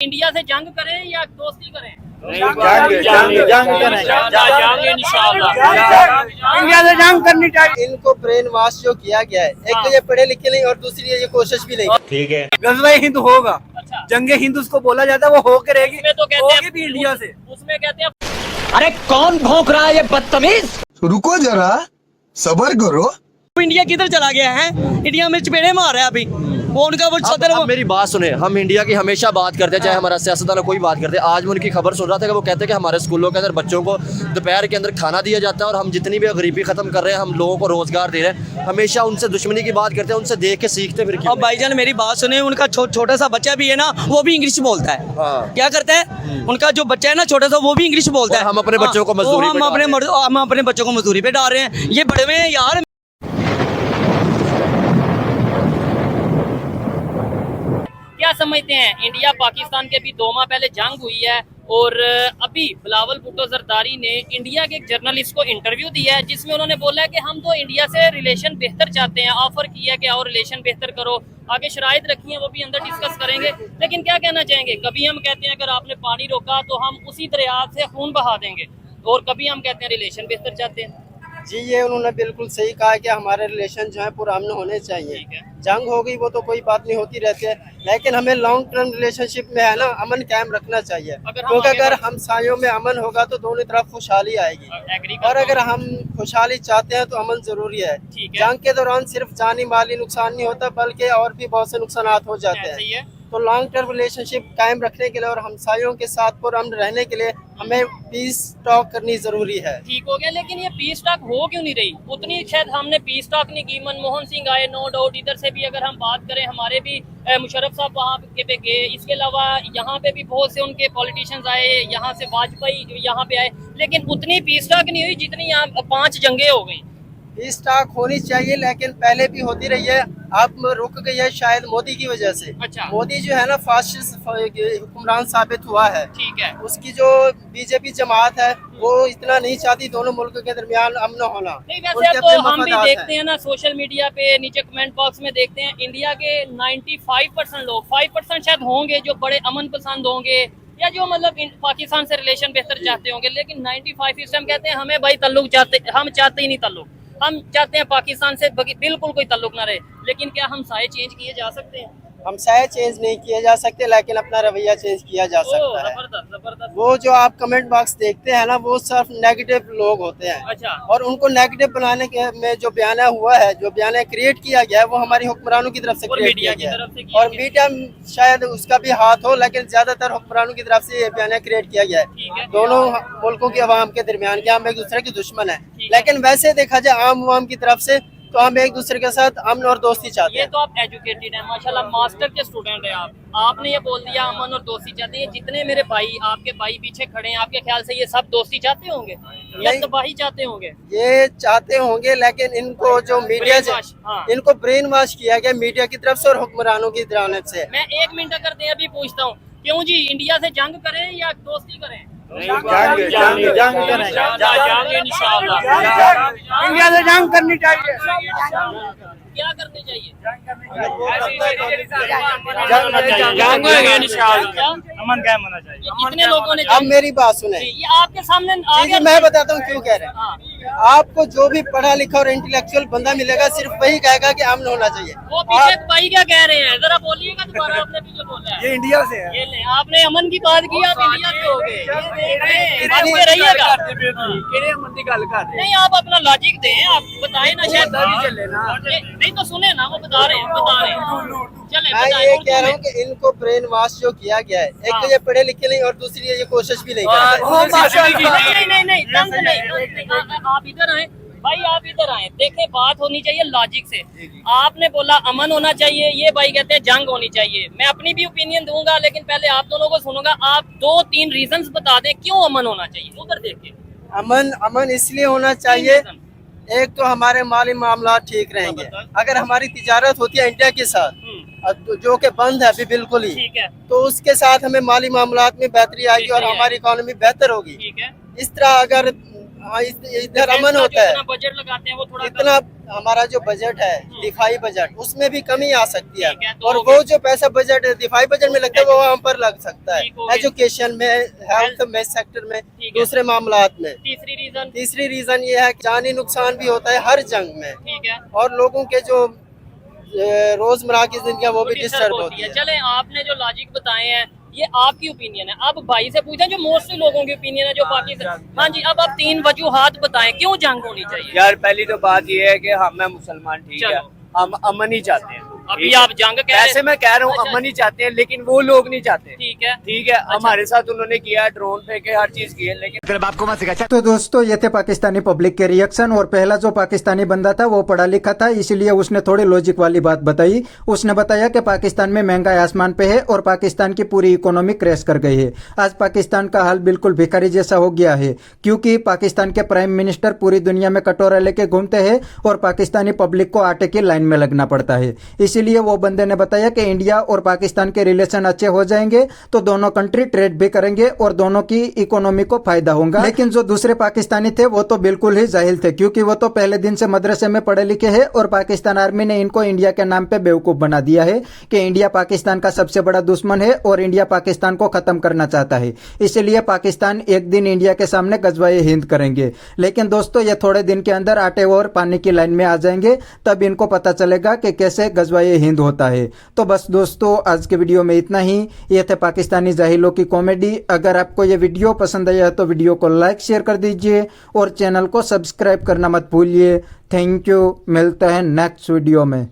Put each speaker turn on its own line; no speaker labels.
India से जंग करें या दोस्ती करें?
इंडिया से जंग करनी चाहिए।
इनको ब्रेन वॉश जो किया गया है, एक तो ये पढ़े लिखे नहीं और दूसरी ये कोशिश भी नहीं।
ठीक है,
गजवा हिंद होगा,
अच्छा,
जंगे हिंद उसको बोला जाता है, वो होके रहेगी।
उसमें तो कहते
होगी
हैं
भी इंडिया से।
उसमें कहते हैं
अरे कौन भौंक रहा है ये बदतमीज।
रुको जरा, सबर करो।
इंडिया किधर चला गया है? इंडिया में चपेड़े मार रहा है अभी वो उनका वो सदर।
अब मेरी बात सुने, हम इंडिया की हमेशा बात करते हैं, चाहे हमारा सियासतदान कोई बात करते हैं। आज मैं उनकी खबर सुन रहा था कि वो कहते हैं कि हमारे स्कूलों के अंदर बच्चों को दोपहर के अंदर खाना दिया जाता है और हम जितनी भी गरीबी खत्म कर रहे हैं, हम लोगों को रोजगार दे रहे हैं। हमेशा उनसे दुश्मनी की बात करते हैं, उनसे देख के सीखते फिर क्यों?
अब भाईजान मेरी बात सुने, उनका छोटा सा बच्चा भी है ना, वो भी इंग्लिश बोलता है।
हाँ।
क्या करता है उनका जो बच्चा है ना छोटा सा, वो भी इंग्लिश बोलता है।
हम अपने बच्चों को मजदूरी पे डाल रहे हैं।
हम अपने बच्चों को मजदूरी पे डाल रहे हैं। ये बड़े हुए हैं यार।
क्या समझते हैं, इंडिया पाकिस्तान के भी 2 माह पहले जंग हुई है और अभी बिलावल भुट्टो जरदारी ने इंडिया के एक जर्नलिस्ट को इंटरव्यू दिया है, जिसमें उन्होंने बोला है कि हम तो इंडिया से रिलेशन बेहतर चाहते हैं, ऑफर किया है कि और रिलेशन बेहतर करो, आगे शराइत रखी है, वो भी अंदर डिस्कस करेंगे। लेकिन क्या कहना चाहेंगे, कभी हम कहते हैं अगर आपने पानी रोका तो हम उसी दरिया से खून बहा देंगे, और कभी हम कहते हैं रिलेशन बेहतर चाहते हैं।
जी, ये उन्होंने बिल्कुल सही कहा कि हमारे रिलेशन जो है पुराने होने चाहिए। जंग हो गई वो तो कोई बात नहीं, होती रहती है, लेकिन हमें लॉन्ग टर्म रिलेशनशिप में है ना अमन कायम रखना चाहिए। क्योंकि अगर हमसायों में अमन होगा तो दोनों तरफ खुशहाली आएगी, और अगर हम खुशहाली चाहते हैं तो अमन जरूरी है। जंग के दौरान सिर्फ जानी माली नुकसान नहीं होता, बल्कि और भी बहुत से नुकसान हो जाते हैं। तो लॉन्ग टर्म रिलेशनशिप कायम रखने के लिए और हमसायों के साथ पुरअमन रहने के लिए हमें पीस टॉक करनी जरूरी है।
ठीक हो गया, लेकिन ये पीस टॉक हो क्यों नहीं रही? उतनी शायद हमने पीस टॉक नहीं की। मनमोहन सिंह आए, नो डाउट, इधर से भी अगर हम बात करें, हमारे भी मुशर्रफ साहब वहाँ पे गए। इसके अलावा यहाँ पे भी बहुत से उनके पॉलिटिशियंस आए, यहाँ से वाजपेयी यहाँ पे आए, लेकिन उतनी पीस टॉक नहीं हुई जितनी यहाँ 5 जंगे हो गई।
पीस टॉक होनी चाहिए, लेकिन पहले भी होती रही है, अब रुक गई है शायद मोदी की वजह से।
अच्छा।
मोदी जो है ना फासिस्ट हुक्मरान साबित हुआ है।
ठीक है।
उसकी जो बीजेपी जमात है वो इतना नहीं चाहती दोनों मुल्कों के दरमियान अमन होना।
नहीं, वैसे तो हम भी देखते हैं ना सोशल मीडिया पे, नीचे कमेंट बॉक्स में देखते हैं, इंडिया के 95% लोग, 5% शायद होंगे जो बड़े अमन पसंद होंगे या जो मतलब पाकिस्तान से रिलेशन बेहतर चाहते होंगे, लेकिन 95% कहते हैं हमें भाई तल्लुक चाहते, हम चाहते ही नहीं तल्लुक, हम चाहते हैं पाकिस्तान से बिल्कुल कोई ताल्लुक ना रहे। लेकिन क्या हम साए चेंज किए जा सकते हैं?
हम साए चेंज नहीं किए जा सकते, लेकिन अपना रवैया चेंज किया जा सकता है।
जबरदस्त।
वो जो आप कमेंट बॉक्स देखते हैं ना, वो सिर्फ नेगेटिव लोग होते हैं।
अच्छा।
और उनको नेगेटिव बनाने के में जो बयाना हुआ है, जो बयाना क्रिएट किया गया है, वो हमारी हुक्मरानों की तरफ से क्रिएट किया गया है। और मीडिया शायद उसका भी हाथ हो, लेकिन ज्यादातर हुक्मरानों की तरफ से ये बयाना क्रिएट किया गया है। दोनों मुल्कों की आवाम के दरमियान कि हम एक दूसरे के दुश्मन है, लेकिन वैसे देखा जाए आम आवाम की तरफ से तो हम एक दूसरे के साथ अमन और दोस्ती चाहते हैं।
ये तो आप एजुकेटेड हैं माशाल्लाह, मास्टर के स्टूडेंट हैं आप। आपने ये बोल दिया अमन और दोस्ती चाहते हैं। जितने मेरे भाई, आपके भाई पीछे खड़े हैं, आपके ख्याल से ये सब दोस्ती चाहते होंगे या तबाही चाहते होंगे?
ये चाहते होंगे, लेकिन इनको जो मीडिया से इनको ब्रेन वॉश किया गया मीडिया की तरफ से और हुक्मरानों की जानब से।
मैं 1 मिनट अगर दे अभी पूछता हूँ, क्यों जी इंडिया से जंग करें या दोस्ती करें?
इंडिया से जंग करनी चाहिए।
क्या करनी चाहिए?
अमन कायम होना चाहिए।
कितने लोगों ने
अब मेरी बात सुने,
ये आपके सामने आ
जी
गया।
मैं बताता हूँ क्यों कह रहे हैं। आपको जो भी पढ़ा लिखा और इंटेलेक्चुअल बंदा मिलेगा, सिर्फ वही कहेगा कि अमन होना चाहिए।
वो पीछे भाई क्या कह रहे हैं, जरा बोलिएगा दोबारा, आपने पीछे बोला है।
ये इंडिया से है।
ये ले, आपने अमन की बात की, आप इंडिया से हो गए। बात पे रहिएगा। नहीं, आप अपना लॉजिक दें, आप बताएं ना, शायद नहीं तो सुने ना, वो बता रहे हैं। चले
मैं ये कह रहा हूँ कि इनको ब्रेन वॉश जो किया गया है, एक तो ये पढ़े लिखे नहीं और दूसरी ये कोशिश भी नहीं करते।
नहीं, तंग नहीं, आप इधर आए भाई, आप इधर आए, देखें बात होनी चाहिए लॉजिक से। आपने बोला अमन होना चाहिए, ये भाई कहते हैं जंग होनी चाहिए। मैं अपनी भी ओपिनियन दूंगा, लेकिन पहले आप दोनों को सुनूंगा। आप 2-3 रीजंस बता दें क्यों अमन होना चाहिए। उधर देखिए,
अमन इसलिए होना चाहिए, एक तो हमारे माली मामला ठीक रहेंगे। अगर हमारी तिजारत होती है इंडिया के साथ, जो कि बंद है अभी बिल्कुल ही,
ठीक है,
तो उसके साथ हमें माली मामलात में बेहतरी आएगी और हमारी इकोनॉमी बेहतर होगी।
ठीक है।
इस तरह अगर इधर अमन होता है,
बजट लगाते हैं वो थोड़ा
इतना हमारा जो बजट है दिफाई बजट उसमें भी कमी आ सकती है,
ठीक है, तो
और
हो
वो जो पैसा बजट दिफाई बजट में लगता है वो वहाँ पर लग सकता है
ठीक हो गया।
एजुकेशन में, हेल्थ में, सेक्टर में,
ठीक है।
दूसरे मामलात में।
तीसरी रीजन
ये है कि जानी नुकसान भी होता है हर जंग में,
ठीक है,
और लोगों के जो रोजमर्रा की जिंदगी वो भी
डिस्टर्ब
डिस्टर्ब होती है।
चले, आपने जो लॉजिक बताए हैं ये आपकी ओपिनियन है, अब भाई से पूछें जो मोस्टली लोगों की ओपिनियन है जो पाकिस्तान। हाँ जी, अब आप 3 वजूहात बताएं क्यों जंग होनी चाहिए।
यार पहली तो बात ये है कि हम मुसलमान ठीक है,
चलो।
हम अमन ही चाहते हैं।
अभी
ठीक है?
आप जंग कह रहे
ऐसे मैं कह रहा हूँ
अच्छा,
अमन ही चाहते हैं, लेकिन वो लोग नहीं चाहते।
ठीक है,
ठीक है, हमारे साथ उन्होंने किया, ड्रोन फेंके, हर चीज की है, लेकिन
तो दोस्तों ये थे पाकिस्तानी पब्लिक के रिएक्शन। और पहला जो पाकिस्तानी बंदा था वो पढ़ा लिखा था, इसलिए उसने थोड़ी लॉजिक वाली बात बताई। उसने बताया कि पाकिस्तान में महंगाई आसमान पे है और पाकिस्तान की पूरी इकोनॉमी क्रैश कर गई है। आज पाकिस्तान का हाल बिल्कुल भिखारी जैसा हो गया है, क्योंकि पाकिस्तान के प्राइम मिनिस्टर पूरी दुनिया में कटोरा लेके घूमते हैं और पाकिस्तानी पब्लिक को आटे की लाइन में लगना पड़ता है। इसीलिए वो बंदे ने बताया कि इंडिया और पाकिस्तान के रिलेशन अच्छे हो जाएंगे तो दोनों कंट्री ट्रेड भी करेंगे और दोनों की इकोनॉमी को फायदा होगा। लेकिन जो दूसरे पाकिस्तानी थे वो तो बिल्कुल ही जाहिल थे, क्योंकि वो तो पहले दिन से मदरसे में पढ़े लिखे हैं और पाकिस्तान आर्मी ने इनको इंडिया के नाम पे बेवकूफ बना दिया है कि इंडिया पाकिस्तान का सबसे बड़ा दुश्मन है और इंडिया पाकिस्तान को खत्म करना चाहता है। इसलिए पाकिस्तान एक दिन इंडिया के सामने गजवाए हिंद करेंगे। लेकिन दोस्तों ये थोड़े दिन के अंदर आटे और पानी की लाइन में आ जाएंगे, तब इनको पता चलेगा कि कैसे गजवाए हिंद होता है। तो बस दोस्तों आज के वीडियो में इतना ही। ये थे पाकिस्तानी जाहिलों की कॉमेडी। अगर आपको ये वीडियो पसंद आया तो वीडियो को लाइक शेयर कर दीजिए और चैनल को सब्सक्राइब करना मत भूलिए। थैंक यू, मिलते हैं नेक्स्ट वीडियो में।